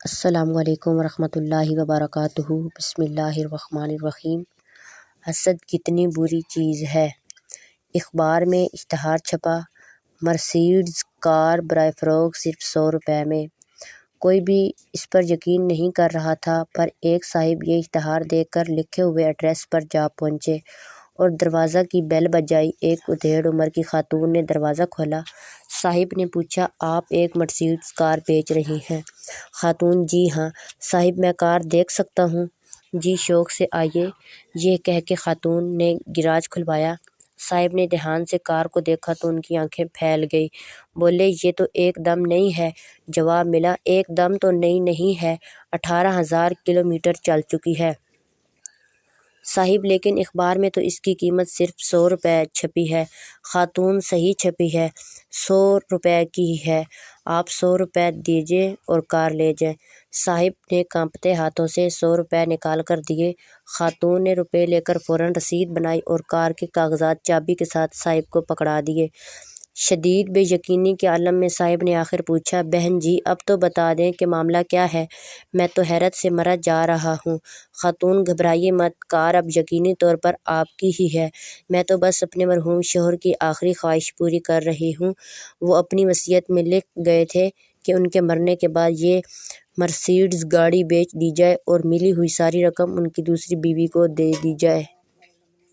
السلام علیکم ورحمۃ اللہ وبرکاتہ۔ بسم اللہ الرحمن الرحیم۔ حسد کتنی بری چیز ہے۔ اخبار میں اشتہار چھپا، مرسیڈز کار برائے فروخت صرف 100 روپے میں۔ کوئی بھی اس پر یقین نہیں کر رہا تھا، پر ایک صاحب یہ اشتہار دیکھ کر لکھے ہوئے ایڈریس پر جا پہنچے اور دروازہ کی بیل بجائی۔ ایک ادھیڑ عمر کی خاتون نے دروازہ کھولا۔ صاحب نے پوچھا، آپ ایک مرسیڈز کار بیچ رہی ہیں؟ خاتون: جی ہاں۔ صاحب: میں کار دیکھ سکتا ہوں؟ جی، شوق سے آئیے۔ یہ کہہ کے خاتون نے گراج کھلوایا۔ صاحب نے دھیان سے کار کو دیکھا تو ان کی آنکھیں پھیل گئی۔ بولے، یہ تو ایک دم نئی ہے۔ جواب ملا، ایک دم تو نئی نہیں ہے، 18,000 کلومیٹر چل چکی ہے۔ صاحب: لیکن اخبار میں تو اس کی قیمت صرف 100 روپے چھپی ہے۔ خاتون: صحیح چھپی ہے، 100 روپے کی ہی ہے۔ آپ 100 روپے دیجئے اور کار لے جائیں۔ صاحب نے کانپتے ہاتھوں سے 100 روپے نکال کر دیے۔ خاتون نے روپے لے کر فوراً رسید بنائی اور کار کے کاغذات چابی کے ساتھ صاحب کو پکڑا دیے۔ شدید بے یقینی کے عالم میں صاحب نے آخر پوچھا، بہن جی، اب تو بتا دیں کہ معاملہ کیا ہے، میں تو حیرت سے مرا جا رہا ہوں۔ خاتون: گھبرائیے مت، کار اب یقینی طور پر آپ کی ہی ہے۔ میں تو بس اپنے مرحوم شوہر کی آخری خواہش پوری کر رہی ہوں۔ وہ اپنی وصیت میں لکھ گئے تھے کہ ان کے مرنے کے بعد یہ مرسیڈز گاڑی بیچ دی جائے اور ملی ہوئی ساری رقم ان کی دوسری بیوی کو دے دی جائے۔